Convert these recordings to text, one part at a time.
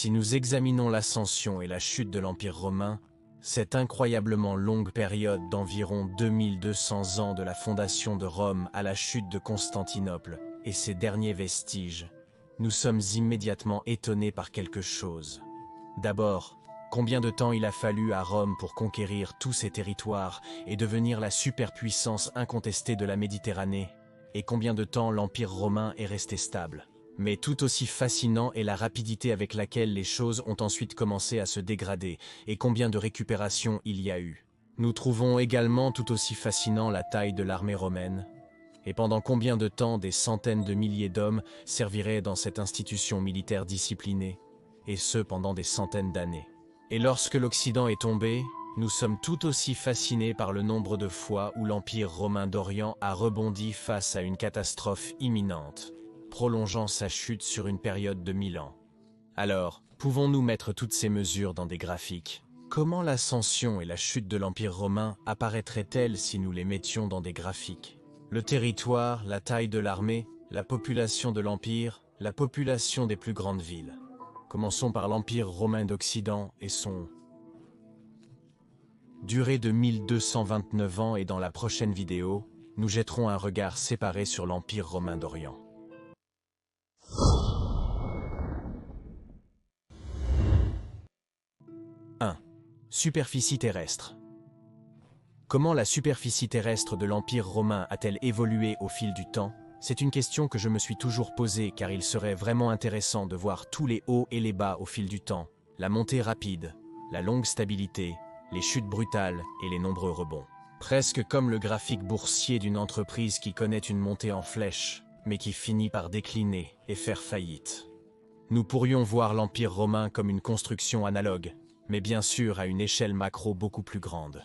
Si nous examinons l'ascension et la chute de l'Empire romain, cette incroyablement longue période d'environ 2200 ans de la fondation de Rome à la chute de Constantinople et ses derniers vestiges, nous sommes immédiatement étonnés par quelque chose. D'abord, combien de temps il a fallu à Rome pour conquérir tous ces territoires et devenir la superpuissance incontestée de la Méditerranée, et combien de temps l'Empire romain est resté stable. Mais tout aussi fascinant est la rapidité avec laquelle les choses ont ensuite commencé à se dégrader et combien de récupérations il y a eu. Nous trouvons également tout aussi fascinant la taille de l'armée romaine et pendant combien de temps des centaines de milliers d'hommes serviraient dans cette institution militaire disciplinée, et ce pendant des centaines d'années. Et lorsque l'Occident est tombé, nous sommes tout aussi fascinés par le nombre de fois où l'Empire romain d'Orient a rebondi face à une catastrophe imminente, prolongeant sa chute sur une période de 1000 ans. Alors, pouvons-nous mettre toutes ces mesures dans des graphiques? Comment l'ascension et la chute de l'Empire romain apparaîtraient-elles si nous les mettions dans des graphiques? Le territoire, la taille de l'armée, la population de l'Empire, la population des plus grandes villes. Commençons par l'Empire romain d'Occident et son durée de 1229 ans, et dans la prochaine vidéo, nous jetterons un regard séparé sur l'Empire romain d'Orient. Superficie terrestre. Comment la superficie terrestre de l'Empire romain a-t-elle évolué au fil du temps? C'est une question que je me suis toujours posée, car il serait vraiment intéressant de voir tous les hauts et les bas au fil du temps, la montée rapide, la longue stabilité, les chutes brutales et les nombreux rebonds. Presque comme le graphique boursier d'une entreprise qui connaît une montée en flèche, mais qui finit par décliner et faire faillite. Nous pourrions voir l'Empire romain comme une construction analogue, mais bien sûr à une échelle macro beaucoup plus grande.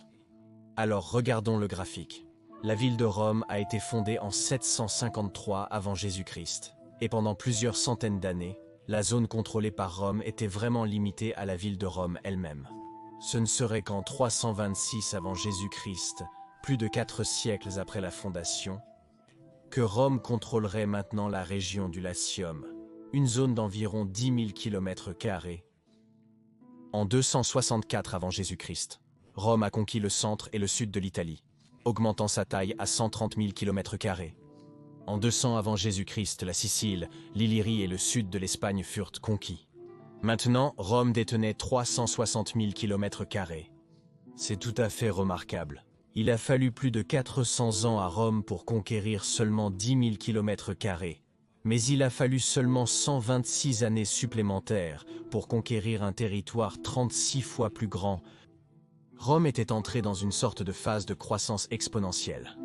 Alors regardons le graphique. La ville de Rome a été fondée en 753 avant Jésus-Christ, et pendant plusieurs centaines d'années, la zone contrôlée par Rome était vraiment limitée à la ville de Rome elle-même. Ce ne serait qu'en 326 avant Jésus-Christ, plus de 4 siècles après la fondation, que Rome contrôlerait maintenant la région du Latium, une zone d'environ 10 000 km². En 264 avant Jésus-Christ, Rome a conquis le centre et le sud de l'Italie, augmentant sa taille à 130 000 km². En 200 avant Jésus-Christ, la Sicile, l'Illyrie et le sud de l'Espagne furent conquis. Maintenant, Rome détenait 360 000 km². C'est tout à fait remarquable. Il a fallu plus de 400 ans à Rome pour conquérir seulement 10 000 km². Mais il a fallu seulement 126 années supplémentaires pour conquérir un territoire 36 fois plus grand. Rome était entrée dans une sorte de phase de croissance exponentielle.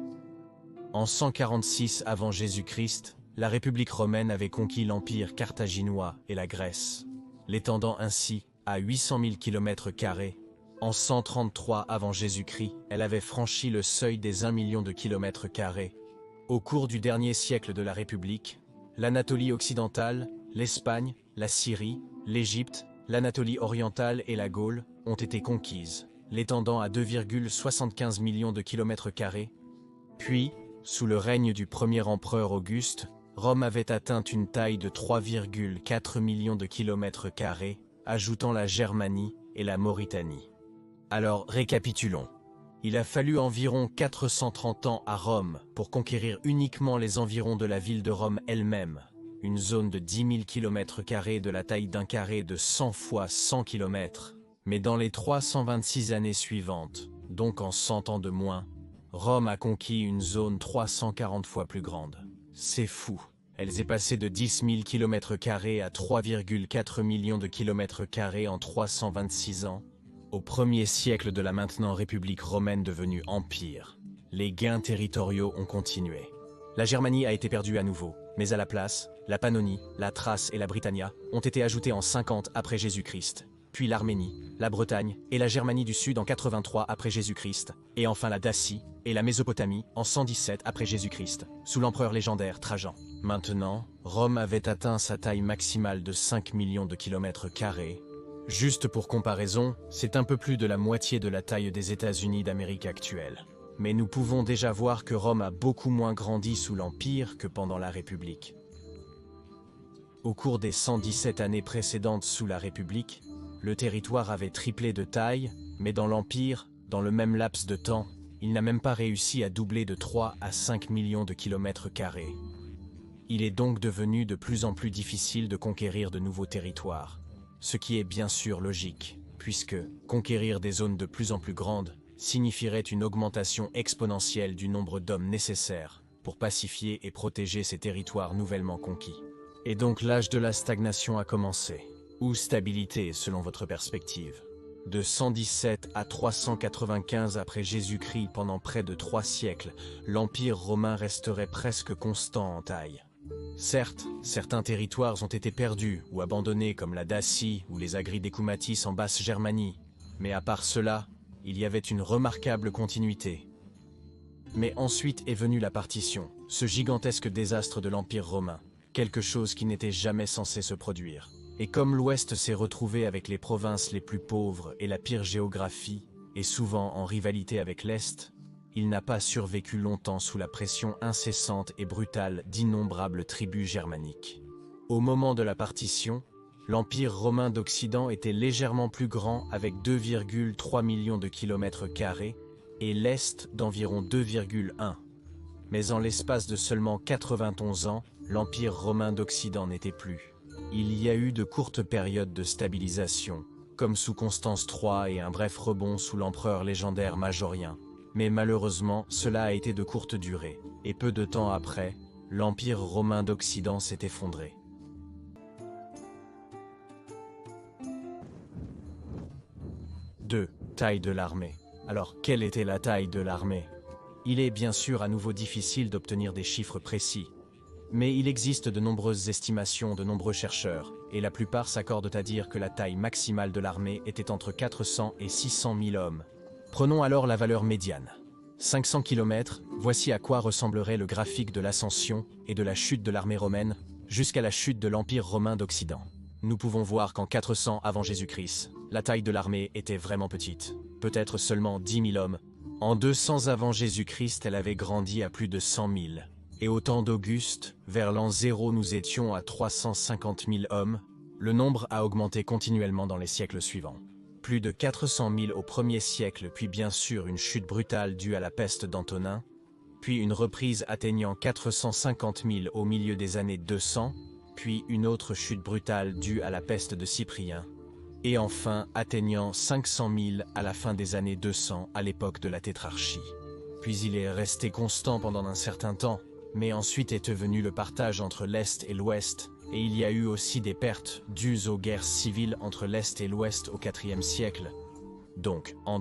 En 146 avant Jésus-Christ, la République romaine avait conquis l'Empire carthaginois et la Grèce, l'étendant ainsi à 800 000 km². En 133 avant Jésus-Christ, elle avait franchi le seuil des 1 million de km². Au cours du dernier siècle de la République, l'Anatolie occidentale, l'Espagne, la Syrie, l'Égypte, l'Anatolie orientale et la Gaule ont été conquises, l'étendant à 2,75 millions de km². Puis, sous le règne du premier empereur Auguste, Rome avait atteint une taille de 3,4 millions de km², ajoutant la Germanie et la Mauritanie. Alors, récapitulons. Il a fallu environ 430 ans à Rome pour conquérir uniquement les environs de la ville de Rome elle-même, une zone de 10 000 km² de la taille d'un carré de 100 fois 100 km. Mais dans les 326 années suivantes, donc en 100 ans de moins, Rome a conquis une zone 340 fois plus grande. C'est fou. Elle est passée de 10 000 km² à 3,4 millions de km² en 326 ans. Au 1er siècle de la maintenant République romaine devenue empire, les gains territoriaux ont continué. La Germanie a été perdue à nouveau, mais à la place, la Pannonie, la Thrace et la Britannia ont été ajoutées en 50 après Jésus-Christ, puis l'Arménie, la Bretagne et la Germanie du Sud en 83 après Jésus-Christ, et enfin la Dacie et la Mésopotamie en 117 après Jésus-Christ, sous l'empereur légendaire Trajan. Maintenant, Rome avait atteint sa taille maximale de 5 millions de km². Juste pour comparaison, c'est un peu plus de la moitié de la taille des États-Unis d'Amérique actuelle. Mais nous pouvons déjà voir que Rome a beaucoup moins grandi sous l'Empire que pendant la République. Au cours des 117 années précédentes sous la République, le territoire avait triplé de taille, mais dans l'Empire, dans le même laps de temps, il n'a même pas réussi à doubler de 3 à 5 millions de kilomètres carrés. Il est donc devenu de plus en plus difficile de conquérir de nouveaux territoires, ce qui est bien sûr logique, puisque conquérir des zones de plus en plus grandes signifierait une augmentation exponentielle du nombre d'hommes nécessaires pour pacifier et protéger ces territoires nouvellement conquis. Et donc l'âge de la stagnation a commencé, ou stabilité selon votre perspective. De 117 à 395 après Jésus-Christ pendant près de 3 siècles, l'Empire romain resterait presque constant en taille. Certes, certains territoires ont été perdus ou abandonnés comme la Dacie ou les Agrides-Koumatis en Basse-Germanie, mais à part cela, il y avait une remarquable continuité. Mais ensuite est venue la partition, ce gigantesque désastre de l'Empire romain, quelque chose qui n'était jamais censé se produire. Et comme l'Ouest s'est retrouvé avec les provinces les plus pauvres et la pire géographie, et souvent en rivalité avec l'Est, il n'a pas survécu longtemps sous la pression incessante et brutale d'innombrables tribus germaniques. Au moment de la partition, l'Empire romain d'Occident était légèrement plus grand avec 2,3 millions de kilomètres carrés et l'Est d'environ 2,1. Mais en l'espace de seulement 91 ans, l'Empire romain d'Occident n'était plus. Il y a eu de courtes périodes de stabilisation, comme sous Constance III et un bref rebond sous l'empereur légendaire Majorien. Mais malheureusement, cela a été de courte durée, et peu de temps après, l'Empire romain d'Occident s'est effondré. 2. Taille de l'armée. Alors, quelle était la taille de l'armée? Il est bien sûr à nouveau difficile d'obtenir des chiffres précis, mais il existe de nombreuses estimations de nombreux chercheurs, et la plupart s'accordent à dire que la taille maximale de l'armée était entre 400 et 600 000 hommes. Prenons alors la valeur médiane. 500 km, voici à quoi ressemblerait le graphique de l'ascension et de la chute de l'armée romaine jusqu'à la chute de l'Empire romain d'Occident. Nous pouvons voir qu'en 400 avant Jésus-Christ, la taille de l'armée était vraiment petite, peut-être seulement 10 000 hommes. En 200 avant Jésus-Christ, elle avait grandi à plus de 100 000. Et au temps d'Auguste, vers l'an 0, nous étions à 350 000 hommes. Le nombre a augmenté continuellement dans les siècles suivants. Plus de 400 000 au 1er siècle, puis bien sûr une chute brutale due à la peste d'Antonin, puis une reprise atteignant 450 000 au milieu des années 200, puis une autre chute brutale due à la peste de Cyprien, et enfin atteignant 500 000 à la fin des années 200 à l'époque de la tétrarchie. Puis il est resté constant pendant un certain temps, mais ensuite est venu le partage entre l'Est et l'Ouest, et il y a eu aussi des pertes dues aux guerres civiles entre l'Est et l'Ouest au IVe siècle. Donc, en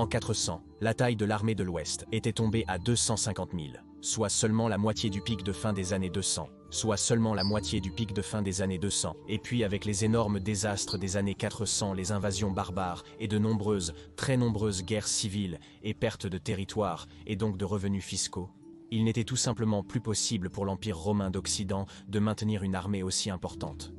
400, la taille de l'armée de l'Ouest était tombée à 250 000, soit seulement la moitié du pic de fin des années 200, et puis avec les énormes désastres des années 400, les invasions barbares et de nombreuses, très nombreuses guerres civiles et pertes de territoire et donc de revenus fiscaux, il n'était tout simplement plus possible pour l'Empire romain d'Occident de maintenir une armée aussi importante.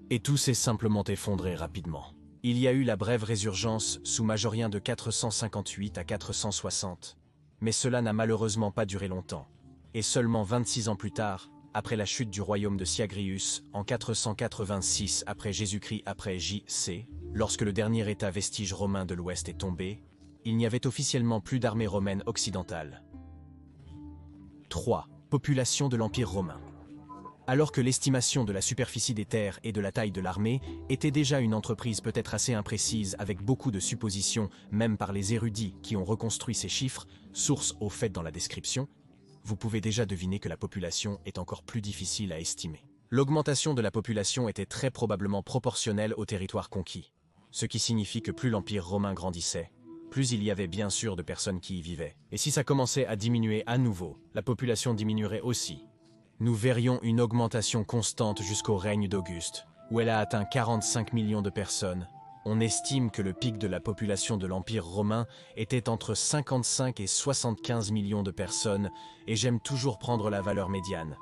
Et tout s'est simplement effondré rapidement. Il y a eu la brève résurgence sous Majorien de 458 à 460, mais cela n'a malheureusement pas duré longtemps. Et seulement 26 ans plus tard, après la chute du royaume de Syagrius, en 486 après Jésus-Christ après J.C., lorsque le dernier état vestige romain de l'Ouest est tombé, il n'y avait officiellement plus d'armée romaine occidentale. 3. Population de l'Empire romain. Alors que l'estimation de la superficie des terres et de la taille de l'armée était déjà une entreprise peut-être assez imprécise avec beaucoup de suppositions, même par les érudits qui ont reconstruit ces chiffres, source au fait dans la description, vous pouvez déjà deviner que la population est encore plus difficile à estimer. L'augmentation de la population était très probablement proportionnelle au territoire conquis, ce qui signifie que plus l'Empire romain grandissait, plus il y avait bien sûr de personnes qui y vivaient. Et si ça commençait à diminuer à nouveau, la population diminuerait aussi. Nous verrions une augmentation constante jusqu'au règne d'Auguste, où elle a atteint 45 millions de personnes. On estime que le pic de la population de l'Empire romain était entre 55 et 75 millions de personnes, et j'aime toujours prendre la valeur médiane.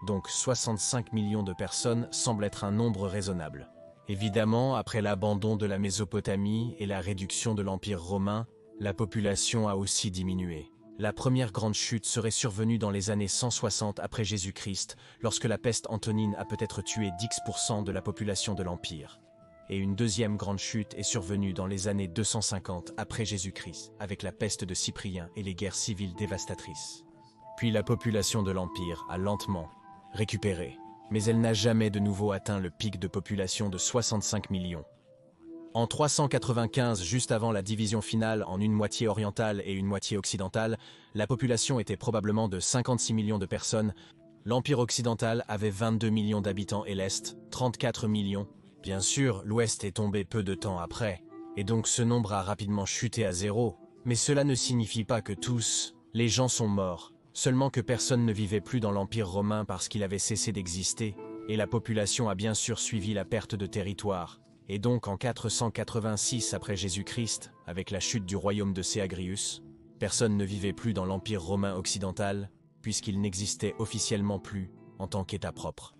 Donc 65 millions de personnes semble être un nombre raisonnable. Évidemment, après l'abandon de la Mésopotamie et la réduction de l'Empire romain, la population a aussi diminué. La première grande chute serait survenue dans les années 160 après Jésus-Christ, lorsque la peste antonine a peut-être tué 10% de la population de l'Empire. Et une deuxième grande chute est survenue dans les années 250 après Jésus-Christ, avec la peste de Cyprien et les guerres civiles dévastatrices. Puis la population de l'Empire a lentement récupéré, mais elle n'a jamais de nouveau atteint le pic de population de 65 millions. En 395, juste avant la division finale en une moitié orientale et une moitié occidentale, la population était probablement de 56 millions de personnes. L'Empire occidental avait 22 millions d'habitants et l'Est, 34 millions. Bien sûr, l'Ouest est tombé peu de temps après, et donc ce nombre a rapidement chuté à zéro. Mais cela ne signifie pas que tous les gens sont morts, seulement que personne ne vivait plus dans l'Empire romain parce qu'il avait cessé d'exister, et la population a bien sûr suivi la perte de territoire. Et donc en 486 après Jésus-Christ, avec la chute du royaume de Séagrius, personne ne vivait plus dans l'Empire romain occidental, puisqu'il n'existait officiellement plus en tant qu'État propre.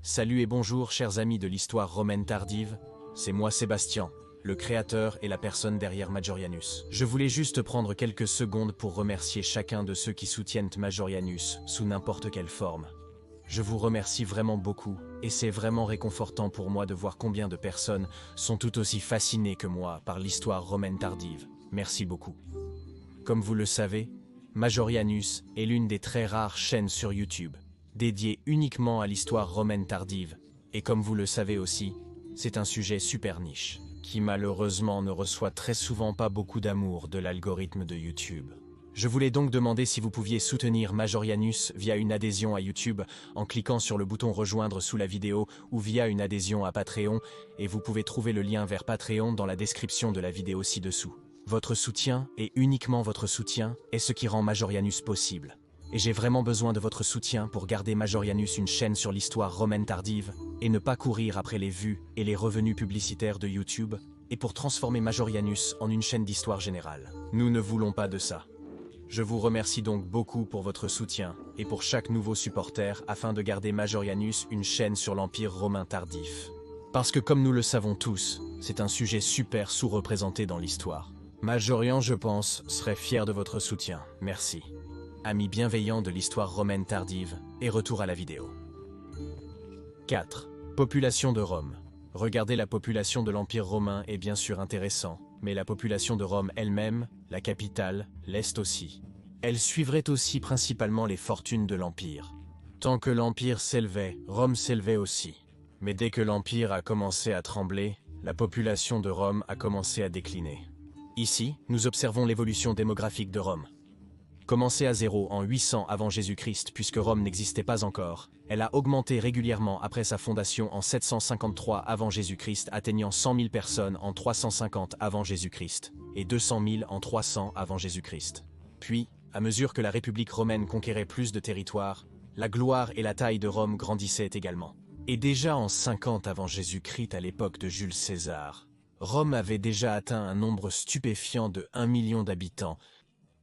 Salut et bonjour chers amis de l'histoire romaine tardive, c'est moi Sébastien, le créateur et la personne derrière Majorianus. Je voulais juste prendre quelques secondes pour remercier chacun de ceux qui soutiennent Majorianus sous n'importe quelle forme. Je vous remercie vraiment beaucoup, et c'est vraiment réconfortant pour moi de voir combien de personnes sont tout aussi fascinées que moi par l'histoire romaine tardive. Merci beaucoup. Comme vous le savez, Majorianus est l'une des très rares chaînes sur YouTube, dédiée uniquement à l'histoire romaine tardive, et comme vous le savez aussi, c'est un sujet super niche, qui malheureusement ne reçoit très souvent pas beaucoup d'amour de l'algorithme de YouTube. Je voulais donc demander si vous pouviez soutenir Majorianus via une adhésion à YouTube en cliquant sur le bouton rejoindre sous la vidéo ou via une adhésion à Patreon, et vous pouvez trouver le lien vers Patreon dans la description de la vidéo ci-dessous. Votre soutien, et uniquement votre soutien, est ce qui rend Majorianus possible. Et j'ai vraiment besoin de votre soutien pour garder Majorianus une chaîne sur l'histoire romaine tardive, et ne pas courir après les vues et les revenus publicitaires de YouTube, et pour transformer Majorianus en une chaîne d'histoire générale. Nous ne voulons pas de ça. Je vous remercie donc beaucoup pour votre soutien et pour chaque nouveau supporter afin de garder Majorianus une chaîne sur l'Empire romain tardif. Parce que comme nous le savons tous, c'est un sujet super sous-représenté dans l'histoire. Majorian, je pense, serait fier de votre soutien. Merci. Amis bienveillants de l'histoire romaine tardive, et retour à la vidéo. 4. Population de Rome. Regarder la population de l'Empire romain est bien sûr intéressant, mais la population de Rome elle-même, la capitale, l'Est aussi. Elle suivrait aussi principalement les fortunes de l'Empire. Tant que l'Empire s'élevait, Rome s'élevait aussi. Mais dès que l'Empire a commencé à trembler, la population de Rome a commencé à décliner. Ici, nous observons l'évolution démographique de Rome. Commencée à zéro en 800 avant Jésus-Christ puisque Rome n'existait pas encore, elle a augmenté régulièrement après sa fondation en 753 avant Jésus-Christ, atteignant 100 000 personnes en 350 avant Jésus-Christ et 200 000 en 300 avant Jésus-Christ. Puis, à mesure que la République romaine conquérait plus de territoire, la gloire et la taille de Rome grandissaient également. Et déjà en 50 avant Jésus-Christ, à l'époque de Jules César, Rome avait déjà atteint un nombre stupéfiant de 1 million d'habitants,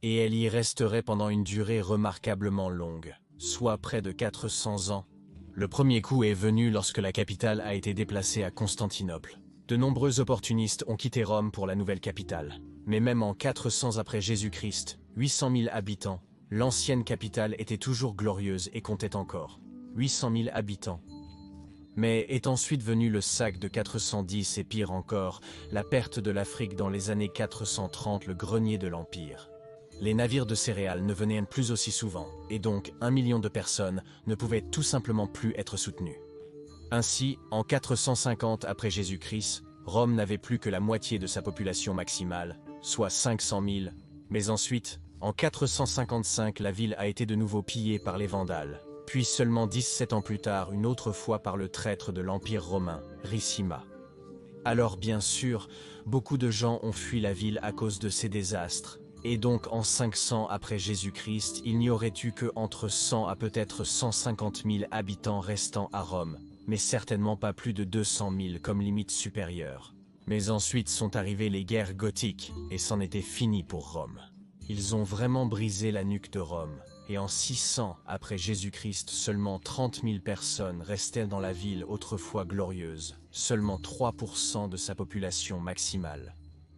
et elle y resterait pendant une durée remarquablement longue, soit près de 400 ans. Le premier coup est venu lorsque la capitale a été déplacée à Constantinople. De nombreux opportunistes ont quitté Rome pour la nouvelle capitale. Mais même en 400 après Jésus-Christ, 800 000 habitants, l'ancienne capitale était toujours glorieuse et comptait encore 800 000 habitants. Mais est ensuite venu le sac de 410 et pire encore, la perte de l'Afrique dans les années 430, le grenier de l'Empire. Les navires de céréales ne venaient plus aussi souvent, et donc 1 million de personnes ne pouvaient tout simplement plus être soutenues. Ainsi, en 450 après Jésus-Christ, Rome n'avait plus que la moitié de sa population maximale, soit 500 000, mais ensuite, en 455, la ville a été de nouveau pillée par les Vandales, puis seulement 17 ans plus tard, une autre fois par le traître de l'Empire romain, Ricima. Alors bien sûr, beaucoup de gens ont fui la ville à cause de ces désastres, et donc en 500 après Jésus-Christ, il n'y aurait eu que entre 100 à peut-être 150 000 habitants restants à Rome, mais certainement pas plus de 200 000 comme limite supérieure. Mais ensuite sont arrivées les guerres gothiques, et c'en était fini pour Rome. Ils ont vraiment brisé la nuque de Rome, et en 600 après Jésus-Christ, seulement 30 000 personnes restaient dans la ville autrefois glorieuse, seulement 3% de sa population maximale.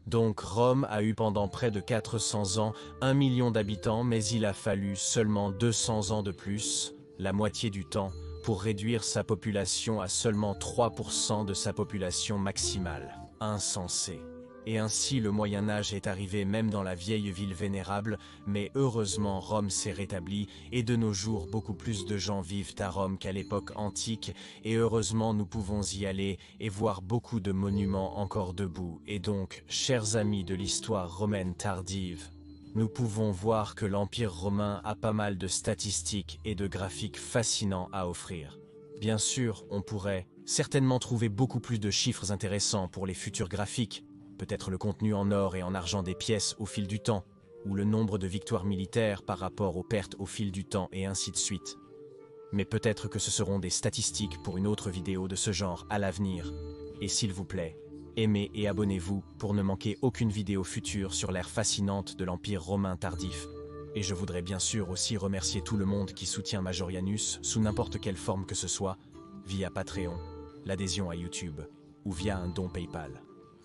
Donc Rome a eu pendant près de 400 ans 1 million d'habitants, mais il a fallu seulement 200 ans de plus, la moitié du temps, pour réduire sa population à seulement 3% de sa population maximale. Insensé. Et ainsi le Moyen-Âge est arrivé même dans la vieille ville vénérable, mais heureusement Rome s'est rétablie et de nos jours beaucoup plus de gens vivent à Rome qu'à l'époque antique et heureusement nous pouvons y aller et voir beaucoup de monuments encore debout. Et donc, chers amis de l'histoire romaine tardive, nous pouvons voir que l'Empire romain a pas mal de statistiques et de graphiques fascinants à offrir. Bien sûr, on pourrait certainement trouver beaucoup plus de chiffres intéressants pour les futurs graphiques, peut-être le contenu en or et en argent des pièces au fil du temps, ou le nombre de victoires militaires par rapport aux pertes au fil du temps et ainsi de suite. Mais peut-être que ce seront des statistiques pour une autre vidéo de ce genre à l'avenir. Et s'il vous plaît, aimez et abonnez-vous pour ne manquer aucune vidéo future sur l'ère fascinante de l'Empire romain tardif. Et je voudrais bien sûr aussi remercier tout le monde qui soutient Majorianus sous n'importe quelle forme que ce soit, via Patreon, l'adhésion à YouTube ou via un don PayPal.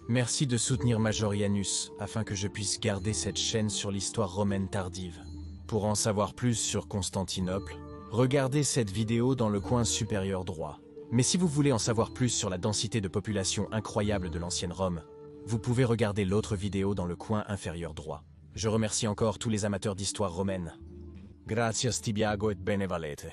Merci de soutenir Majorianus afin que je puisse garder cette chaîne sur l'histoire romaine tardive. Pour en savoir plus sur Constantinople, regardez cette vidéo dans le coin supérieur droit. Mais si vous voulez en savoir plus sur la densité de population incroyable de l'ancienne Rome, vous pouvez regarder l'autre vidéo dans le coin inférieur droit. Je remercie encore tous les amateurs d'histoire romaine. Gracias Tibiago et bene valete.